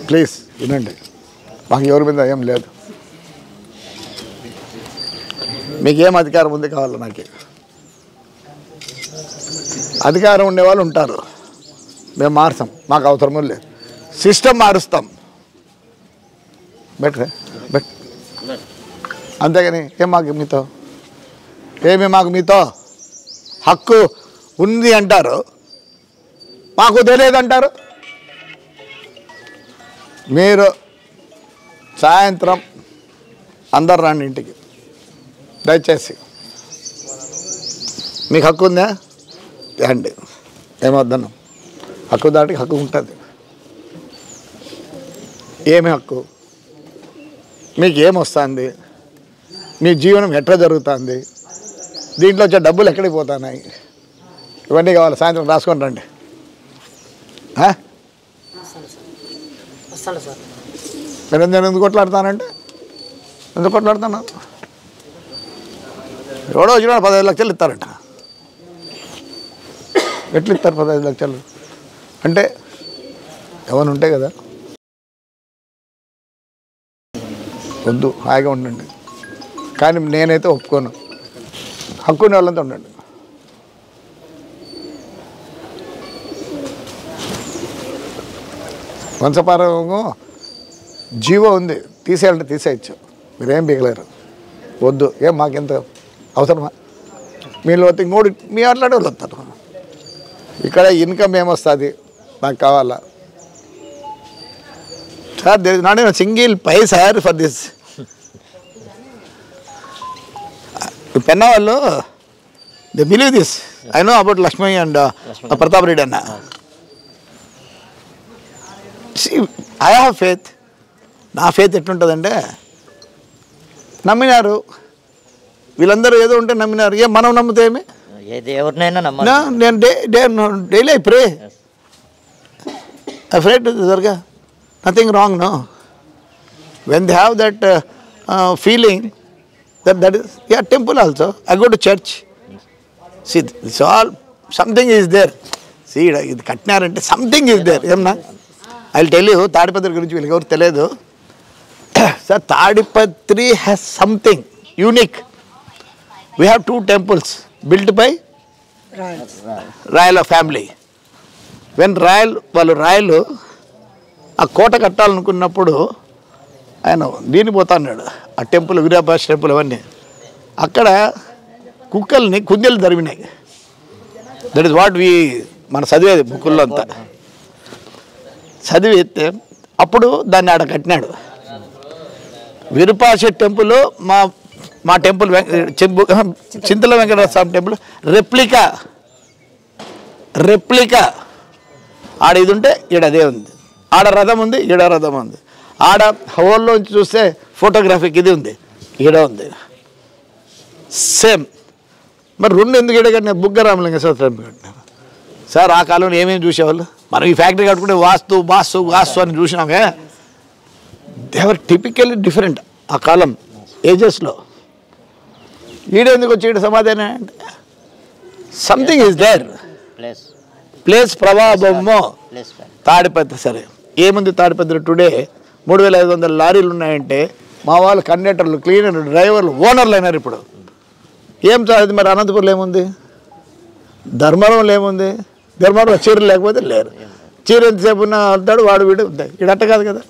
Please వినండి, మాకు ఎవరి మీద ఏం లేదు. మీకేం అధికారం ఉంది కావాలి? నాకు అధికారం ఉండేవాళ్ళు ఉంటారు, మేము మారుస్తాం, మాకు అవసరం లేదు. సిస్టమ్ మారుస్తాం, బెటర్ అంతేగాని మాకు మీతో హక్కు ఉంది అంటారు, మాకు తెలియదు అంటారు. మీరు సాయంత్రం అందరు రండి ఇంటికి, దయచేసి. మీకు హక్కు ఉందా? అండి, ఏమొద్దను, హక్కు దాటికి హక్కు ఉంటుంది. ఏమి హక్కు? మీకు ఏమొస్తుంది? మీ జీవనం ఎట్లా జరుగుతుంది? దీంట్లో వచ్చే డబ్బులు ఎక్కడికి పోతున్నాయి? ఇవన్నీ కావాలి. సాయంత్రం రాసుకొని రండి. నేను ఎందుకు కొట్లాడతానంటే ఎందుకు కొట్లాడుతాను? ఎవడో వచ్చినా 15 లక్షలు ఇస్తారంట. ఎట్లు ఇస్తారు 15 లక్షలు అంటే? ఎవరు ఉంటాయి కదా. వద్దు, హాయిగా ఉండండి. కానీ నేనైతే ఒప్పుకోను. హక్కునే వాళ్ళంతా ఉండండి. వంశపారంగా జీవో ఉంది, తీసేయాలంటే తీసేయచ్చు, మీరేం బిగలేరు. వద్దు, ఏం మాకెంత అవసరమా? మీలో ఇంకోటి మీ అట్లాంటి వాళ్ళు వస్తారు. ఇక్కడ ఇన్కమ్ ఏమొస్తుంది నాకు కావాలా sir? There is not a single pie sir for this. Penna వాళ్ళు they believe this. I know about Lakshmi and Pratap Reddy అన్న. I have faith. నా ఫేత్ ఎట్లుంటుందంటే, నమ్మినారు వీళ్ళందరూ, ఏదో ఉంటే నమ్మినారు. ఏం మనం నమ్మితే ఏమి? నేను daily I pray. I pray to దర్గా. Nothing wrong, no. When they have that feeling that is, yeah, temple also. I go to church. See, it's all, something is there. See, ఇది కట్టినారంటే something is there. ఏమన్నా I'll tell you, Tadipatri గురించి వీళ్ళకి ఎవరు తెలియదు sir. Tadipatri has something unique. We have 2 temples built by Rayala family. When Rayalu ఆ కోట కట్టాలనుకున్నప్పుడు ఆయన దీని పోతా అన్నాడు, ఆ టెంపుల్, వీరాభాష టెంపుల్ అవన్నీ. అక్కడ కుక్కల్ని కుందేలు తరిమినాయి. దట్ ఈస్ వాట్ మన చదివేది బుక్కుల్లో అంతా చదివితే అప్పుడు దాన్ని ఆడ కట్టినాడు. విరూపాక్ష టెంపుల్ మా టెంపుల్ చింతల వెంకటేశ్వర స్వామి టెంపుల్ రెప్లికా. ఆడ ఇది ఉంటే ఈడ అదే ఉంది. ఆడ రథం ఉంది, ఈడ రథం ఉంది. ఆడ హోల్లోంచి చూస్తే ఫోటోగ్రాఫిక్ ఇది ఉంది, ఈడ ఉంది, సేమ్. మరి 2 ఎందుకు ఈడ కట్టినా? బుగ్గరామలింగేశ్వర టెంపుల్ కట్టినారు సార్. ఆ కాలంలో ఏమేమి చూసేవాళ్ళు? మనం ఈ ఫ్యాక్టరీ కట్టుకుంటే వాస్తు అని చూసినామే. దేవర్ టిపికల్లీ డిఫరెంట్ ఆ కాలం ఏజెస్లో. ఈడెందుకు వచ్చి ఈడ సమాధానం అంటే సంథింగ్ ఈజ్ దేర్. ప్లేస్ ప్రభావమో తాడిపత్రి. సరే, ఏముంది తాడిపత్రి టుడే? 3500 లారీలు ఉన్నాయంటే మా వాళ్ళు కండక్టర్లు, క్లీనర్లు, డ్రైవర్లు, ఓనర్లు అయినారు ఇప్పుడు. ఏం చదివి మరి అనంతపురంలో ఏముంది? ధర్మవరంలో ఏముంది? ధర్మవరంలో చీరలు లేకపోతే లేరు. చీర ఎంతసేపు ఉన్నా వెళ్తాడు వాడు వీడు. ఇడట్ట కాదు కదా.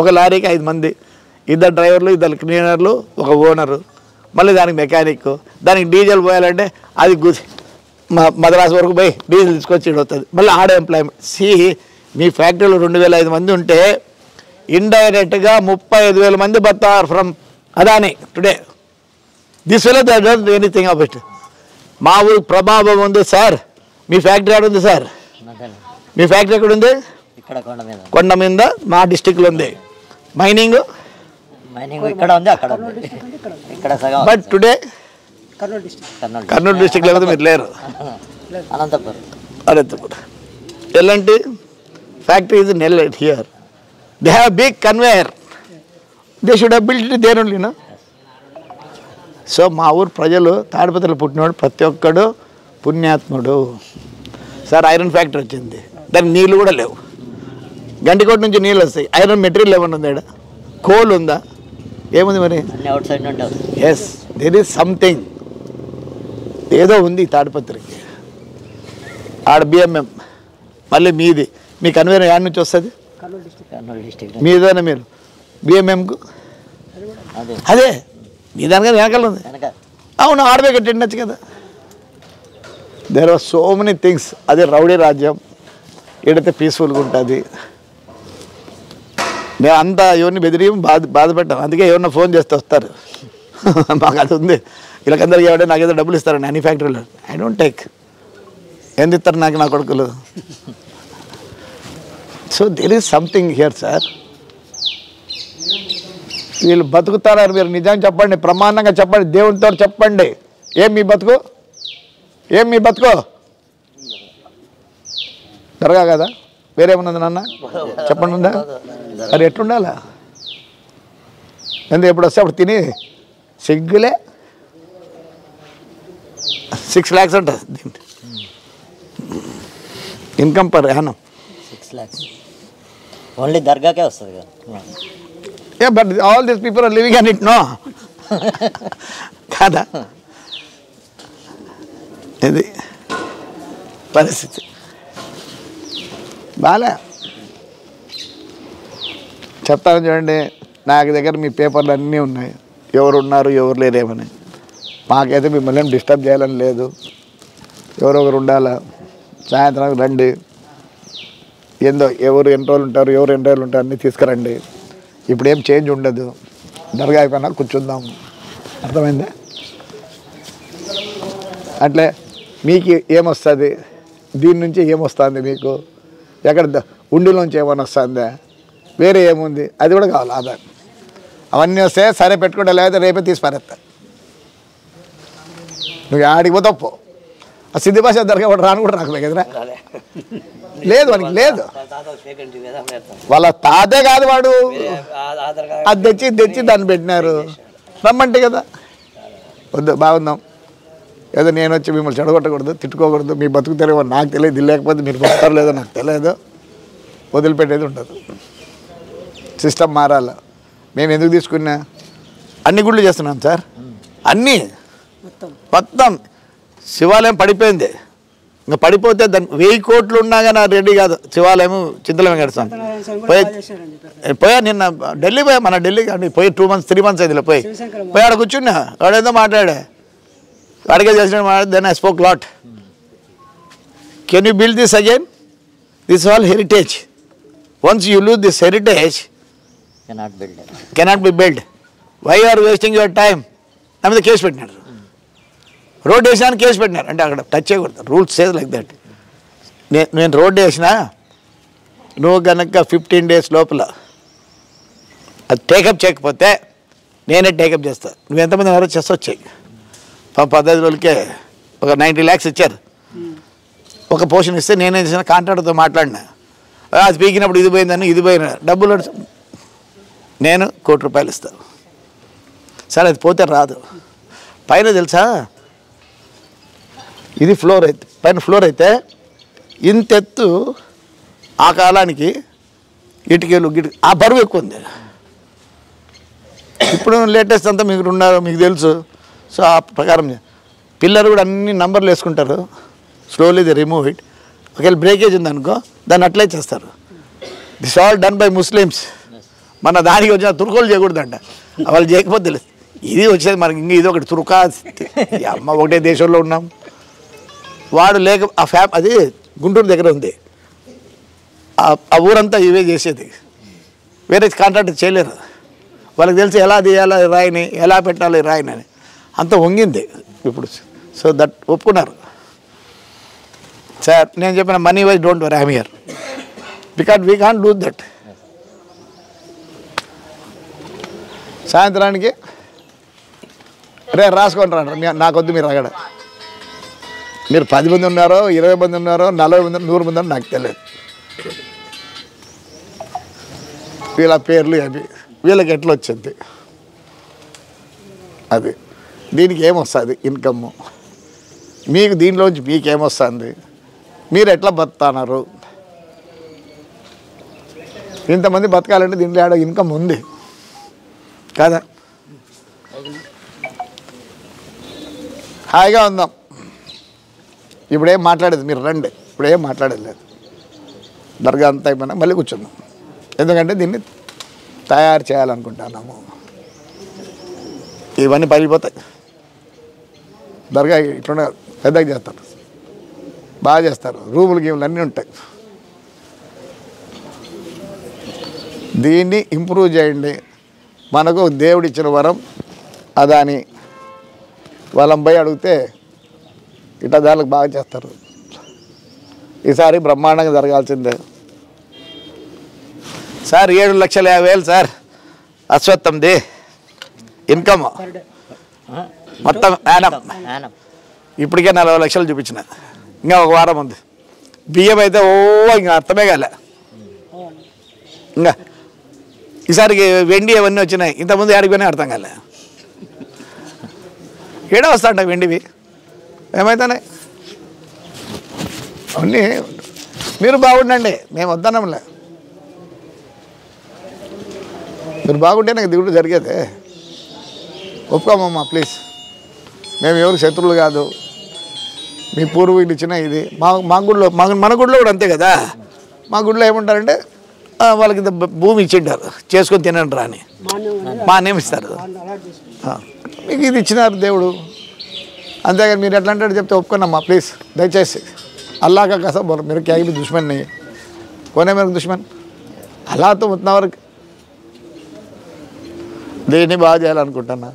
ఒక లారీకి 5 మంది, 2 డ్రైవర్లు, 2 క్లీనర్లు, 1 ఓనరు, మళ్ళీ దానికి మెకానిక్. దానికి డీజిల్ పోయాలంటే అది మద్రాసు వరకు పోయి డీజిల్ తీసుకొచ్చి వస్తుంది. మళ్ళీ ఆడ ఎంప్లాయ్మెంట్. మీ ఫ్యాక్టరీలో 2500 మంది ఉంటే ఇండైరెక్ట్గా 35,000 మంది బతారు ఫ్రమ్ అదాని టుడే. దిస్ వల్ల they don't do anything of it. మా ఊరు ప్రభావం ఉంది సార్. మీ ఫ్యాక్టరీ ఎక్కడ ఉంది సార్? మీ ఫ్యాక్టరీ ఎక్కడ ఉంది? కొండ మీద మా డిస్టిక్లో ఉంది. Mining but today Kurnool district లేకపోతే మీరు లేరు. అనంతపురం ఎలాంటి factory is in here. They have a big conveyor. They should have built it there only, no? So మా ఊరు ప్రజలు తాడిపత్రిలో పుట్టినవాడు ప్రతి ఒక్కడు పుణ్యాత్ముడు సార్. ఐరన్ ఫ్యాక్టరీ వచ్చింది, దానికి నీళ్ళు కూడా లేవు. గంటికోట నుంచి నీళ్ళు వస్తాయి. ఐరన్ మెటీరియల్ ఏమన్నా ఉందా? కోల్ ఉందా? ఏముంది మరి? ఎస్, దేర్ ఈజ్ సంథింగ్, ఏదో ఉంది తాడిపత్రికి. ఆడ బిఎంఎం మళ్ళీ మీది, మీ కన్వేర్ యాడ్ నుంచి వస్తుంది మీదేనా? మీరు బిఎంఎంకు అదే మీ దానికన్నా వెనకాల ఉంది. అవును, ఆడవే కట్టిండొచ్చు కదా. There are so many things. అదే రౌడీ రాజ్యం, ఏడైతే పీస్ఫుల్గా ఉంటుంది. నేను అంతా ఎవరిని బెదిరి బాధ పెట్టాను. అందుకే ఎవరన్నా ఫోన్ చేస్తే వస్తారు. మాకు అది ఉంది. వీళ్ళకందరికీ ఎవరైనా నాకేదో డబ్బులు ఇస్తారండి అన్ని ఫ్యాక్టరీలో. I don't take. ఎంత ఇస్తారు నాకు నా కొడుకులు? So there is something here sir. వీళ్ళు బతుకుతారని మీరు నిజం చెప్పండి, ప్రమాణంగా చెప్పండి, దేవునితో చెప్పండి. ఏం మీ బతుకు? ఏం మీ బతుకు? దర్గా కదా, వేరేమున్నది నాన్న చెప్పండి. ఉందా? మరి ఎట్లుండాలా? ఎందుకు ఎప్పుడు వస్తే అప్పుడు తిని సిగ్గులే. 6 lakhs ఉంటుంది దీంట్లో income per annum. 6 lakhs only దర్గాకే వస్తుంది కదా. Yeah, but all these people are living on it, no? కాదా? ఇది పరిస్థితి బాలే. చెప్తాను చూడండి, నాకు దగ్గర మీ పేపర్లు అన్నీ ఉన్నాయి, ఎవరు ఉన్నారు ఎవరు లేరేమని. మాకైతే మిమ్మల్ని డిస్టర్బ్ చేయాలని లేదు. ఎవరొకరు ఉండాలా, సాయంత్రం రండి, ఏందో ఎవరు ఎన్ని రోజులు ఉంటారు, ఎవరు ఎన్ని రోజులు ఉంటారు అన్నీ తీసుకురండి. ఇప్పుడేం చేంజ్ ఉండదు. దర్గా అయిపోయినా కూర్చుందాం. అర్థమైందా? అట్లే మీకు ఏమొస్తుంది, దీని నుంచి ఏమొస్తుంది మీకు, ఎక్కడ ఉండిలోంచి ఏమైనా వస్తుందా, వేరే ఏముంది, అది కూడా కావాలి ఆధార్. అవన్నీ వస్తే సరే పెట్టుకుంటా, లేకపోతే రేపే తీసి పారేస్తా. నువ్వు ఆడికి పోతావు పో. ఆ సిద్ధి భాష దర్గా కూడా రాను కూడా రాకలే కదరా. లేదు వానికి లేదు. వాళ్ళ తాతే కాదు వాడు, అది తెచ్చి దాన్ని పెట్టినారు. రమ్మంటే కదా. వద్దు, బాగుందాం. ఏదో నేను వచ్చి మిమ్మల్ని చెడగొట్టకూడదు, తిట్టుకోకూడదు. మీ బతుకు తెలియదు నాకు తెలియదు, ఇది లేకపోతే మీరు బతుకుతారో లేదో నాకు తెలియదు. వదిలిపెట్టేది ఉండదు. సిస్టమ్ మారాల. మేము ఎందుకు తీసుకున్నా? అన్ని గుళ్ళు చేస్తున్నాం సార్, అన్నీ మొత్తం. శివాలయం పడిపోయింది, ఇంకా పడిపోతే దాన్ని 1000 కోట్లు ఉన్నా కానీ రెడీ కాదు. శివాలయం చింతల వెంకటస్వామి పోయా నిన్న ఢిల్లీ పోయా, మన ఢిల్లీ కానీ పోయి 2 months 3 months అయింది. పోయి ఆడ కూర్చున్నా, వాడేదో మాట్లాడే, వాడికే చేసిన then I spoke lot. Can you build this again? This all heritage. Once you lose this heritage cannot be build. Why are wasting your time? నా మీద కేసు పెట్టినారు. రోడ్ వేసినా కేసు పెట్టినారు. అంటే అక్కడ టచ్ చేయకూడదు, రూల్స్ సేజ్ లైక్ దట్. నేను road వేసినా, నువ్వు కనుక 15 days లోపల అది టేకప్ చేయకపోతే నేనే టేకప్ చేస్తాను. నువ్వు ఎంతమంది ఎవరో చేస్తా వచ్చాయి. 15 రోజులకే ఒక 90 lakhs ఇచ్చారు. ఒక పోర్షన్ ఇస్తే నేనే చేసిన కాంట్రాక్టర్తో మాట్లాడినా, అది పీకినప్పుడు ఇది పోయిందని, ఇది పోయిన డబ్బులు నేను 1 కోటి రూపాయలు ఇస్తాను. సరే అది పోతే రాదు. పైన తెలుసా, ఇది ఫ్లోర్ అయితే, పైన ఫ్లోర్ అయితే ఇంతెత్తు. ఆ కాలానికి ఇటుకలు ఆ బరువు ఎక్కువ ఉంది. ఇప్పుడు లేటెస్ట్ అంతా మీకు ఉన్నారు, మీకు తెలుసు. సో ఆ ప్రకారం పిల్లలు కూడా అన్ని నంబర్లు వేసుకుంటారు. Slowly the remove it. ఒకవేళ బ్రేకేజ్ ఉందనుకో దాన్ని అట్లే చేస్తారు. This all done by Muslims. మన దానికి వచ్చిన తుర్కోలు చేయకూడదంట, వాళ్ళు చేయకపోతే తెలుసు. ఇది వచ్చేది మనకి. ఇంక ఇది ఒకటి తుర్కా అమ్మ, ఒకటే దేశంలో ఉన్నాం. వాడు లేక ఆ అది గుంటూరు దగ్గర ఉంది. ఆ ఊరంతా ఇవే చేసేది, వేరే కాంట్రాక్ట్ చేయలేరు. వాళ్ళకి తెలిసి ఎలా తీయాలి రాయిని, ఎలా పెట్టాలి రాయిని అని అంత వంగింది ఇప్పుడు. సో దట్ ఒప్పుకున్నారు. సార్ నేను చెప్పిన money wise don't worry, I'm here because we can't do that. సాయంత్రానికి రే రాసుకొని రండి, నాకొద్దు మీరు అక్కడ. మీరు 10 మంది ఉన్నారో, 20 మంది ఉన్నారో, 40 మంది, 100 మంది ఉన్నారో నాకు తెలియదు. వీళ్ళ పేర్లు అవి వీళ్ళకి ఎట్లా వచ్చింది అది. దీనికి ఏమొస్తుంది ఇన్కమ్? మీకు దీనిలోంచి మీకేమొస్తుంది? మీరు ఎట్లా బతున్నారు? ఇంతమంది బతకాలంటే దీంట్లో ఆడ ఇన్కమ్ ఉంది కాదా? హాయిగా ఉందాం. ఇప్పుడేం మాట్లాడేది మీరు రండి, ఇప్పుడేం మాట్లాడేది లేదు. దర్గా అంతా అయిపోయినా మళ్ళీ కూర్చుందాం. ఎందుకంటే దీన్ని తయారు చేయాలనుకుంటున్నాము. ఇవన్నీ పగిలిపోతాయి. దర్గా ఇట్లా పెద్దగా చేస్తారు, బాగా చేస్తారు, రూములు గీములు అన్నీ ఉంటాయి. దీన్ని ఇంప్రూవ్ చేయండి. మనకు దేవుడిచ్చిన వరం అదాని వాళ్ళం పోయి అడిగితే ఇట్లా దానికి బాగా చేస్తారు. ఈసారి బ్రహ్మాండంగా జరగాల్సిందే సార్. 7,50,000 సార్ అశ్వత్థంది ఇన్కమ్ మొత్తం యానం. ఇప్పటికే 40 లక్షలు చూపించిన, ఇంకా ఒక వారం ఉంది. బియ్యం అయితే ఇంకా అర్థమే కాలే. ఇంకా ఈసారికి వెండి అవన్నీ వచ్చినాయి, ఇంతకుముందు ఆడిపోయినా అర్థం కాలే. ఏడా వస్తాంట వెండివి ఏమవుతానే అన్నీ. మీరు బాగుండండి, మేము వద్దనంలే. మీరు బాగుంటే నాకు దిగుడు జరిగేదే. ఒప్పుకోమమ్మా ప్లీజ్. మేము ఎవరు శత్రువులు కాదు. మీ పూర్వీకులు ఇచ్చిన ఇది మా గుడిలో మన గుడిలో కూడా అంతే కదా. మా గుడిలో ఏమంటారంటే వాళ్ళకి భూమి ఇచ్చింటారు, చేసుకొని తినండి రా అని మాన్యం ఇస్తారు. మీకు ఇది ఇచ్చినారు దేవుడు, అంతేగాని మీరు ఎట్లా అంటాడు చెప్తే ఒప్పుకున్నామ్మా ప్లీజ్ దయచేసి. अल्लाह का कसम और मेरे क्या ही भी दुश्मन नहीं है. कौन है मेरा दुश्मन? अल्लाह तो उतना वరకు దీన్ని బాగా చేయాలనుకుంటున్నా.